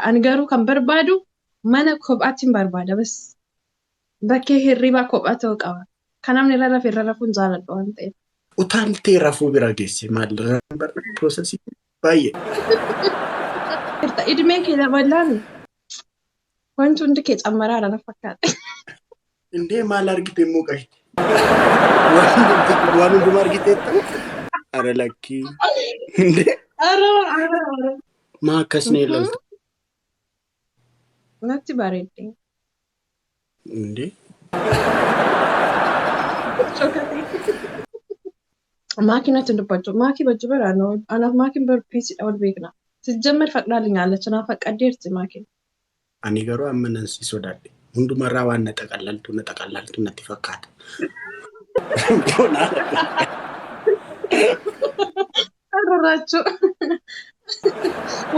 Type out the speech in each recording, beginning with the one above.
Ani garuu kan barbaadu mana kophaatiin barbaada bas bakkee hirribaa kophaa ta'uu qaba. Kan namni irra rafee irra rafuun jaaladha waan ta'eef. Utaaltee rafuu bira geesse maal piroosesii baay'ee. Idimeen kee dabalaan wanti hundi kee cammaraadha na fakkaata. Indee maal argite immoo qabdi? Waan hundumaa argiteetta? Ara lakkii. Indee Ara. maa akkas na ilaalta? Natti bareedde. Indee Maakii natti dubbatu. Maakii bajji biraanoo. Anaaf maakiin barpiisidha wal beekna. Sijjammer faqdaalii nyaallachaa naaf faqqaddeerti maakiin. ani garuu amma nan si sodaadhe. Hundumarraa waan na xaqallaltu natti fakkaata. Arraachuu.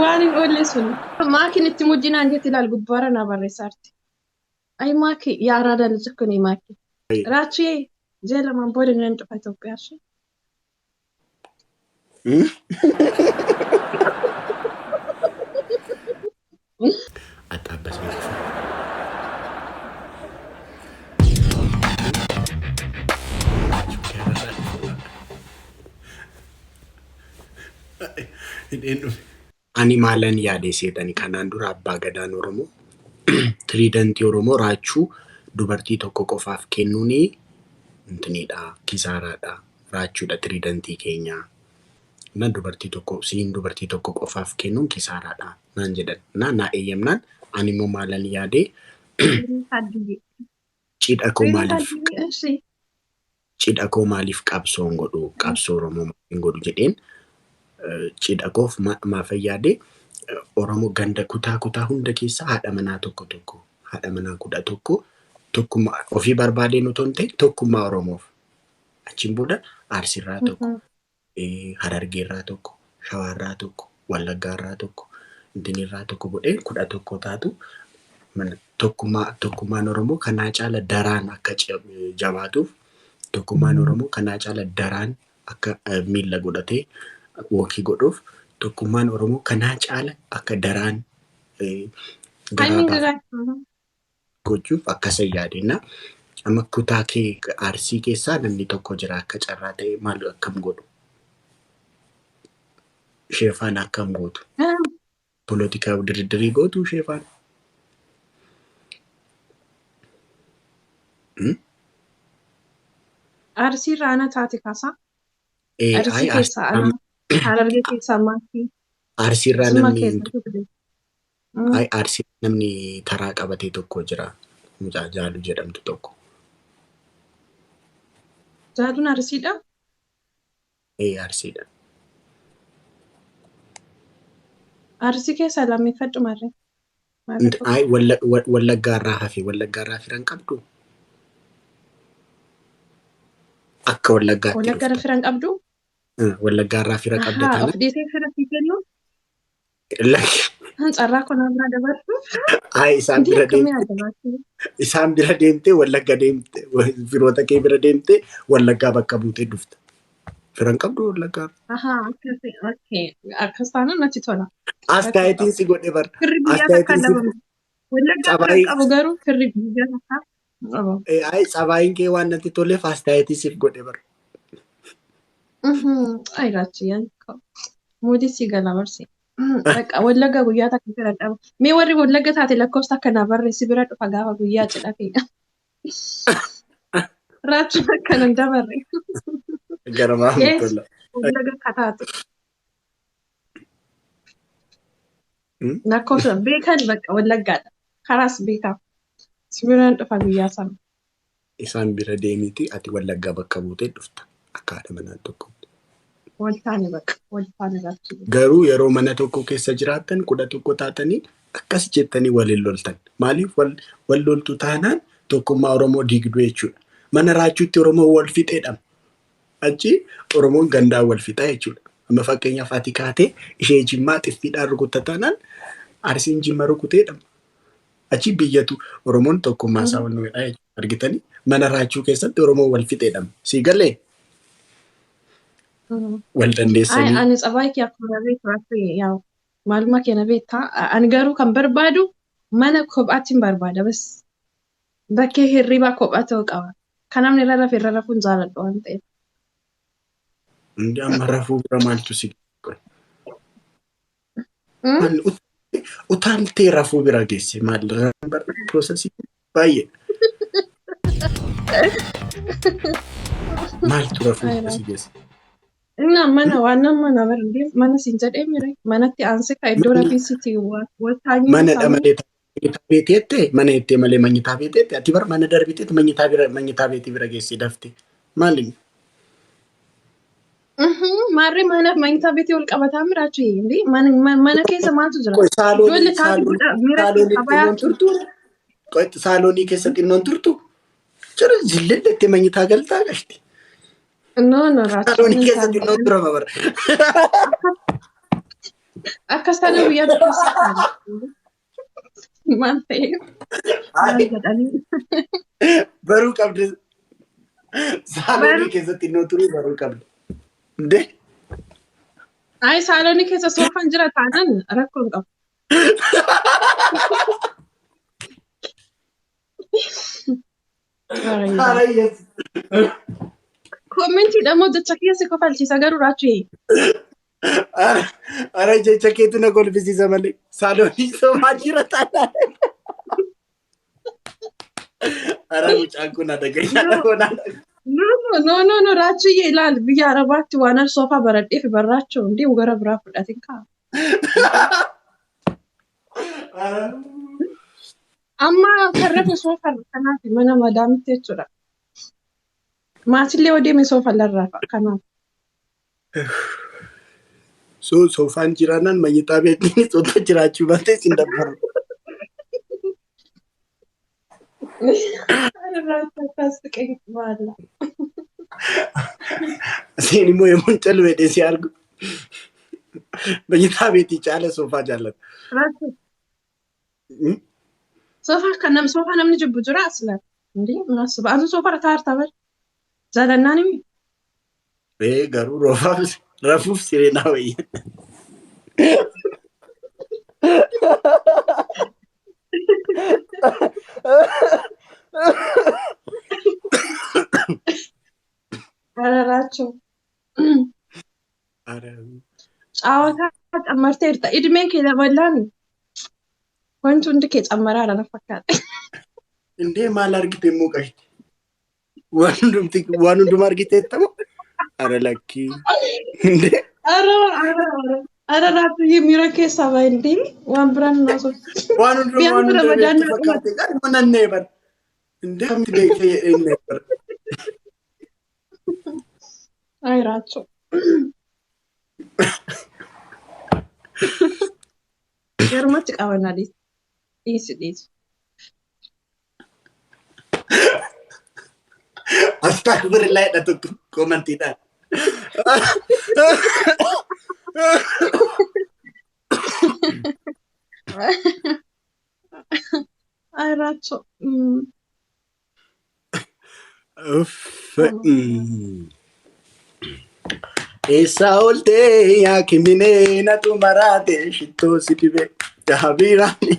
Waan hin oolle sun. Maakiin itti mujjinaan jetti ilaal gubbaara naa barreessaarti. Ay maakii yaa raadaa lichakkunii maakii. Raachuu jee lamaan booda nan cufa Itoophiyaa ishee. Attabbas ani maalan yaade seetanii kanaan dura abbaa gadaan Oromoo tiriidantii Oromoo raachuu dubartii tokko qofaaf kennuuni intinidha kisaaraadha raachuudha tiriidantii keenyaa. Na dubartii tokko qofaaf kennuun kisaaraadha naan jedhan na eeyyamnaan ani immoo maalan yaade cidha koo maaliif qabsoon godhu qabsoo Oromoo maaliin godhu jedheen cidha koof maaf yaade Oromoo ganda kutaa hunda keessa haadha manaa tokko haadha manaa 11 tokkummaa ofii barbaadeen otoo hin ta'in tokkummaa Oromoof achiin booda Arsiirraa tokko Harargeerraa tokko Shawaarraa tokko Wallaggaarraa tokko Intinirraa tokko godhee 11 taatu tokkummaan Oromoo kanaa caala daraan akka jabaatuuf tokkummaan Oromoo kanaa caala daraan akka miila godhatee wokii godhuuf tokkummaan Oromoo kanaa caala akka daraan gochuuf akkasa yaadina. Amma kutaa kee Arsii keessaa namni tokko jira akka carraa ta'e maal akkam godhu? Sheefaan akkam gootu? Poolitikaa dirdirii gootu sheefaan? Arsii raana taate kaasaa? Arsii keessaa ana. Harargee keessaa maatii. Arsiirraa namni taraa qabatee tokko jira. Mucaa Jaaluu jedhamtu tokko. Jaaluun Arsiidha? Arsiidha. Arsii keessaa lammeeffadhu marree. Wallaggaarraa hafe Wallaggaarraa firan qabdu? Akka Wallaggaatti dhufte. Wallaggaarraa firan qabdu? Wallaggaarraa fira qabda taana. Of dhiisee fira fi kennu? Lakki. Carraa kun irraa dabartu? Isaan bira deemtee Wallagga deemte firoota kee bira deemtee Wallaggaa bakka buutee dhufta. Firan qabdu Wallaggaa. Akkas taanaan natti tola. Astaayitiin si godhe bara. Firri biyyaa takka dabamu. Wallaggaa firan qabu garuu firri biyyaa takka. Sabaayin kee waan natti toleef astaayitii siif godhe bara. Ayiraachiyaan moodii si gala barsi. Wallagga guyyaa takka fira qaba. Mee warri Wallagga taate lakkoofsa akkanaa barreessi bira dhufa gaafa guyyaa cidha keenya. Raachuun akkana hin dabarre. Garamaa tola. Wallagga akka taate. Lakkoofsa beekan bakka Wallaggaadha. Karaas beekaaf. Si biraan dhufa guyyaa sana. Isaan bira deemiti ati Wallaggaa bakka buutee dhufta. Akka haadha manaa tokko. Waltaani bakka waltaani raachuu. Garuu yeroo mana tokko keessa jiraatan 11 taatanii akkas jettanii waliin loltan. Maaliif wal loltu taanaan tokkummaa Oromoo diigduu jechuudha. Mana raachuutti Oromoo wal fixeedha. Achi Oromoon gandaa wal fixaa jechuudha. Amma fakkeenyaaf ati kaatee ishee Jimmaa xiffiidhaan rukutatanaan Arsiin Jimma rukuteedha. Achi biyyatu Oromoon tokkummaa isaa wal nuudhaa jechuudha. Argitanii mana raachuu keessatti Oromoo wal fixeedha. Sii galee? Wal dandeessanii. Ani tsabaayii akkuma beeku rakkoo yaa'u. maaluma keenya beektaa ani garuu kan barbaadu mana kophaatti hin barbaada bas bakkee hirribaa kophaa ta'uu qaba kan namni irra rafuun jaaladha waan ta'eef. Indi amma rafuu bira maaltu si utaaltee rafuu bira geesse maal piroosesii baay'ee maaltu rafuu bira si geesse. Inna mana waan mana barbaade mana siin jedhee mire manatti aansee ka iddoo rafiisitti wattaanyi Mana manyita beeteette mana itti malee manyita beeteette ati bar mana darbiteetti manyita beetii bira geesse dafte maaliin. Maarree mana manyita beetii ol qabataa miraachuu hindi mana keessa maaltu jira? Ijoollee taatu godhaa miira qabayaa turtu. Saaloonii keessatti innoon turtu. Jira jilleetti manyitaa galtaa gashti. No, Saaloonii keessatti innoon dura babara. Akkas taane guyyaa tokko maal ta'eef maal jedhanii baruu qabdi. Saaloonii keessatti innoon turuu baruu qabdi. Ndee. Ay saaloonii keessa soofaan jira taanaan rakkoon qabu. Koommentii dhammoo jecha keessi kofalchiisa garuu raachuu. Ara jecha keetu na kolfisiisa malee saaloonii soomaa jira taanaan. Ara mucaan kun adagayyaa No, raachuu ilaal biyya Arabaatti waan soofaa baradheef barraachuu hundi gara biraa fudhatin kaa. Amma karreefu soofaa kanaaf mana madaamitti jechuudha. Maatillee odeeme soofaa larraafa kanaaf. Soofaan jiraanaan manyitaa beekni soota jiraachuu baatee sin dabbaru. Seen immoo yommuu calweedhe si argu. Manyitaa beetii caala soofaa jaallata. Soofaa namni jibbu jira asila. Ndi munaasiba atu soofaa taartaa bar. Jaalannaan himi. Garuu rafuuf sireenaa wayya. Raachuu. Caawataa cammarteerta. Idmeen kee dabalaan wanti hundi kee cammaraadha na fakkaata. Indee maal argite immoo qashti? Waan hundumaa argiteettamu? Ara lakkii. Indee. Ara raachuu miira keessaa baay'ee waan biraan na sochii. Waan hundumaa fakkaate kan manannee bar. Indee kamti beekee eenyee bar. Ay raachuu. Garumatti qabannaa dhiisi. Astagfirullah jedha tokko komantiidhaan. Ay raachuu. Esa oltee yaa kiminee na tumaraate shittoo si dibe dahabiraani.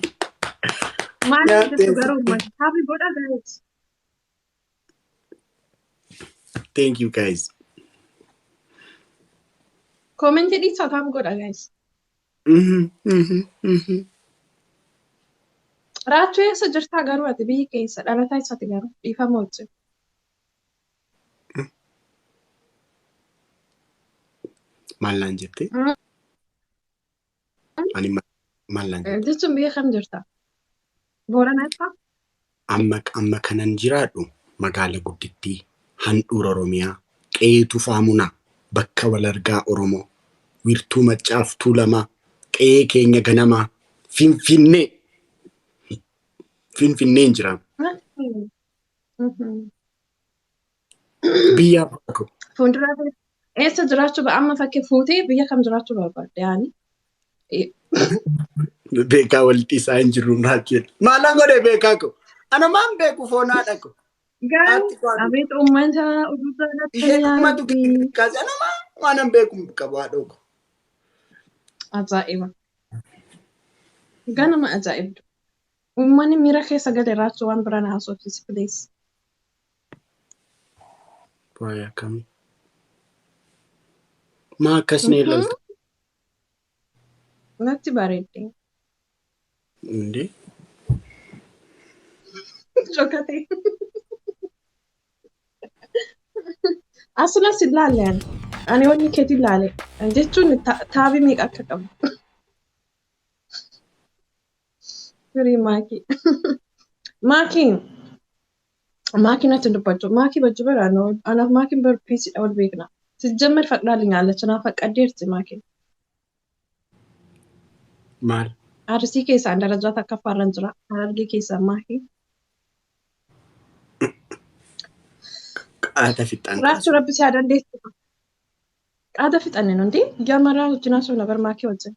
Maal jedhu garuu happy godha guys. Thank you guys. Comment dhiisaa happy godha guys. Raachuu eessa jirtaa garuu ati biyyi keessa dhalataa isaati garuu dhiifama hojjetu. Mallaan jettee? Ani mallaan jettee? Jechuun biyya kam jirta? Booranaa jirtaa? Amma kanan jiraadhu magaala guddittii handhuura Oromiyaa qeetu faamunaa bakka wal argaa Oromoo wirtuu maccaaf tuulamaa qe'ee keenya ganamaa Finfinneen jira. Biyya bakka. Fuulduraa eessa jiraachuu amma fakkii fuutee biyya kam jiraachuu barbaadde yaani? Beekaa walitti isaa hin jirru raachuu. Maalaan godhee beekaa ko? Ana maan beeku foonaa dhaqu. Garuu abeet uummata oduu jaallatanii isheen ummatu kaase ana waan beeku qabu haadha ko. Ajaa'iba. Ganama ajaa'ibdu. Uummanni miira keessa gale raachuu waan biraan haasofsiis please. Waa'ee akkamii? Maa akkasni ilaalta? Natti bareedde. Indee? Cokkatee. Asumas ilaalle ani wanni keetii ilaale jechuun taabii meeqa akka qabu. Firii maakii. Maakii natti dubbatu. Maakii bajji baraan anaaf maakiin barpiisidha wal beekna. Sijjammer faqdaalli nyaallachuu naaf faqqaddeerti maakiin. Maal? Arsii keessaan darajaa takka affaarran jira. Harargee keessaa maakii. Qaata fixaan Raachuu rabbi si haa dandeessu. Qaata fixanne nuti gamaraa wajjin haasofna nagar maakii wajjin.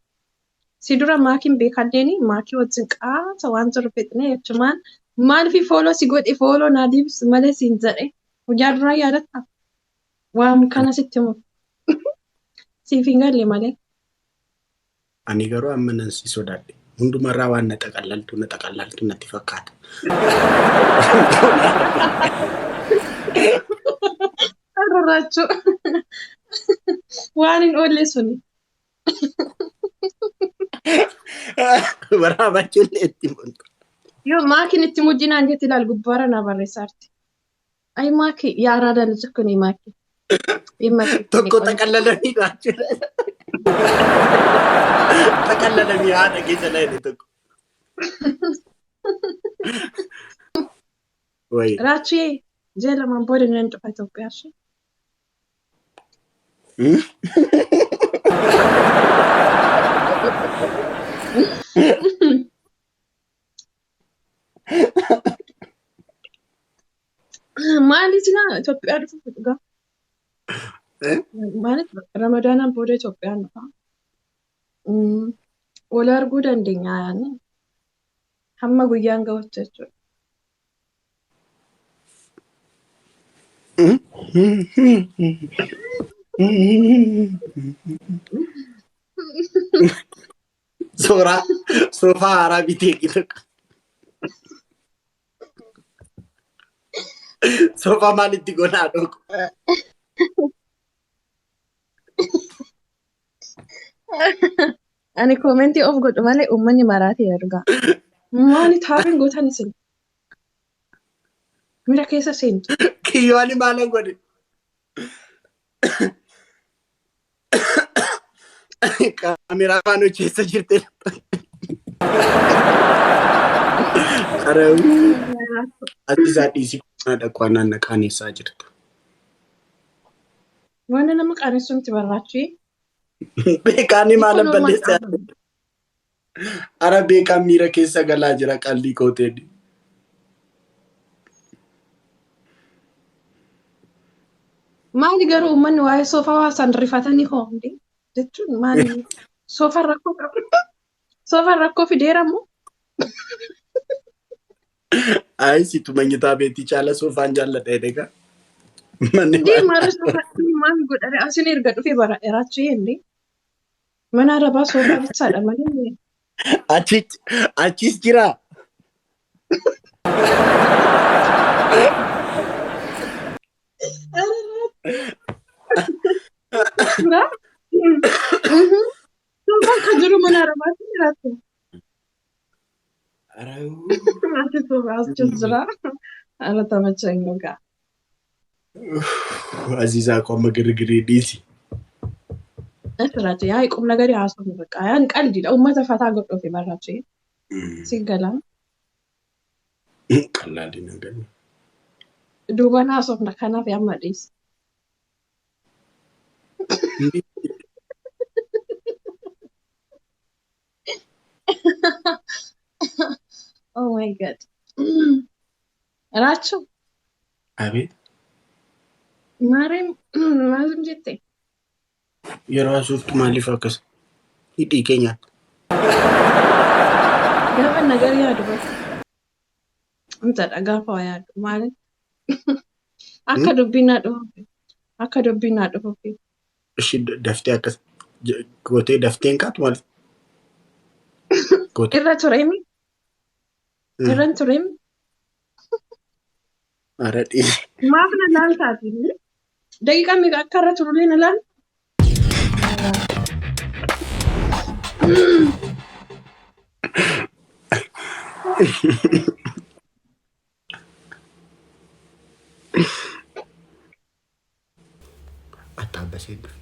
Si dura maakiin beekaddeeni maakii wajjin qaata waan jiru fixnee jechumaan maaliif fooloo si godhe fooloo naadiif malee siin jedhe guyyaa duraa yaadatta. Waan kana sitti himu. Siif hin galle malee. Ani garuu amma nan si sodaadhe. Hundumarraa waan na xaqallaltu natti fakkaata. Arraachuu. Waan hin oolle suni. Waraabachuun itti buntu. Yoo maakiin itti mujjinaan jetti ilaal gubbaara na barreessaarti. Ay maakii yaaraa dalacha kuni maakii. Tokko xaqallalanii jechuudha. Xaqallalanii haadha keessa na jedhe tokko. Raachuu jeelamaan booda nan cufa Itoophiyaa. Maaliif na Itoophiyaa dhufu dhugaa? Maaliif Ramadaanaan booda Itoophiyaan dhufa? Wal arguu dandeenya yaani. Hamma guyyaan gahutti jechuudha. Soofaa haaraa bitee gitu. Soofaa maalitti godhaa dhooqu? Ani koomentii of godhu malee uummanni maraatee ergaa. Maali taabiin gootan isin? Mira keessa seentu. Kiyyoonni maalan godhe? Kaameraa waan hojjeessa jirte. Ati isaa dhiisii dhaqwaa naanna qaanessaa jirta. Waan nama qaanessu miti barraachuu. Beekaanii maalan balleessaa? Ara beekaan miira keessa galaa jira qallii kooteedhi. Maali garuu uummanni waa'ee soofaa waasan rifatanii hoomde jechuun maali? Soofaan rakkoo qabu. Soofaan rakkoo fideeramu. Ayi situ manyitaa beetii caala soofaan jaalladha edegaa. Deemaa soofaan maal godhare asin erga dhufee bara eraachuu yende. Mana arabaa soofaa bichaadha malee. Achis jira. Soofaan kan jiru mana arabaatti jiraatu. Ati soofaa as jira. Ala tamacha hin dhugaa. Aziizaa koo amma girgirii dhiisi. Asirratti yaa qubna gadi haasofnu bakka yaan qaldiidha uummata fataa godhuufi barraachuu. Si galaan. Qal'aadhi naganni. Duubaan haasofna kanaaf yamma dhiisi. Oh my god. Raachuu. Abeet. Maariin maaliif jette? Yeroo asuuftu maaliif akkas? Hidhii keenyaatti. Gaafa nagari yaadu bakka. Amtaadha gaafa waa yaadu maaliif? Akka dubbiin naa dhufuufi. Akka dubbiin naa dhufuufi. Ishii daftee akkas gootee dafteen kaatu maaliif? Goota. Irra tureemi. Irra tureemi. Ara dhiise. Maaf na laaltaati? Daqiiqaa meeqa akka irra turullee na laal? Attaabbaseen dhufe.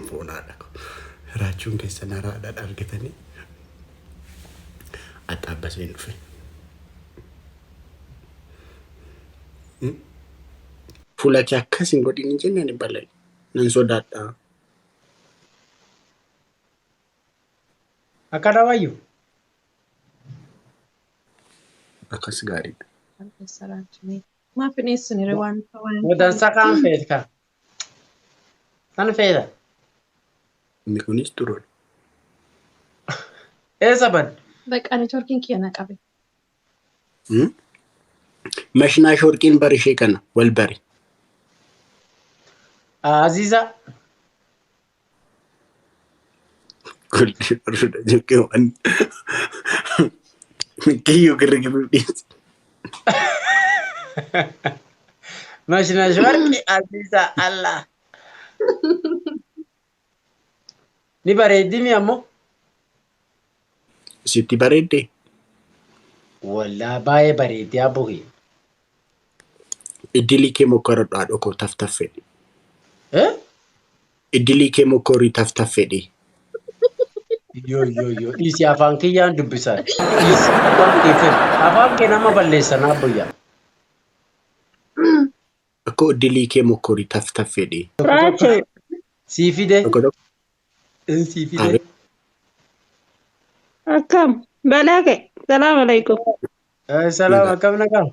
Foonaadha. Raachuun keessan haraadhaan argatanii attaabbaseen dhufe. Fuula kee akkas hin godhin jennaan hin bal'an. Nan sodaadha. Akka dhawaayyu. Akkas gaariidha. Maaf hin eessinire wanta waan. Dansa kan feet kan. Kan feeta. Inni kunis turoodha. Eessa bad? Bakka neetworkiin kiyya na qabe. Mashinaa shorqiin bari ishee kana wal bari. Aziza. Gulli barruudha jechuun waan kiyyoo girgiruu dhiyeessu. Mashina shorqi Aziza Allah. Ni bareeddi mi ammoo? Sitti bareeddee? Wallaa baay'ee bareeddi abbuhi. Iddilii kee mokkorodhaa dhokoo taf fedhe. Iddilii kee mokkorii taf fedhe. Yo. Isi afaan kiyyaan dubbisan. Isi afaan keefen. Afaan kee nama balleessan abbuyyaa. Akkoo iddilii kee mokkorii taf fedhe. Raacho. Sii fide. Sii fide. Akkam balake salaam alaikum. Salaam akkam nagaa.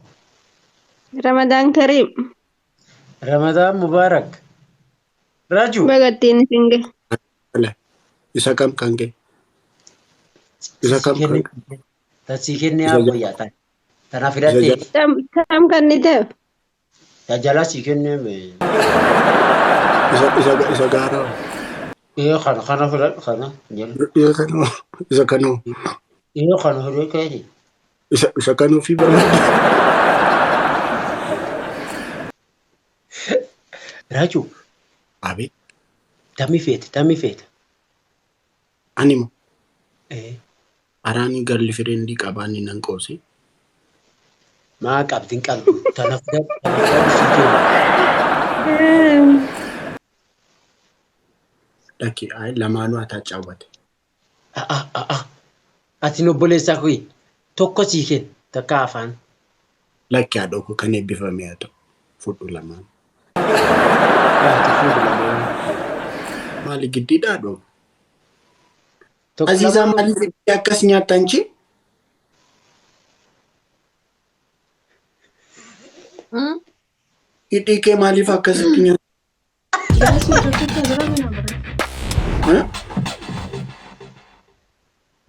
Ramadan Karim. Ramadan Mubarak. Raju. Bagattiin singe. Isa kam kan kee? Isa kam kan kee? Tasii kennee abbuyyaa ta'e. Tana fidattee. Tam kan ni ta'e. Tajaajila sii kennee. Isa gaaraa. Kana fudhadhu kana. Isa kanoo. Kana fudhadhu keeti. Isa kanoo fi barbaadu. Raju. Abi. Tammi feeta. Animo. Araanii galli fireendii qabaanni nan qoosi. Maa qabdin qabdu. Tana fudhadhu. Dhaqi lamaanuu haa caawwate. Ati obboleessaa kuyi tokko sii kenna takka afaan. Lakki haa dhokoo kan eebbifame haa ta'u. Fudhu lamaan. Maali giddiidhaa dhoo? Aziizaa maaliif itti akkas nyaattan chi? Hidhii kee maaliif akkasitti nyaattan?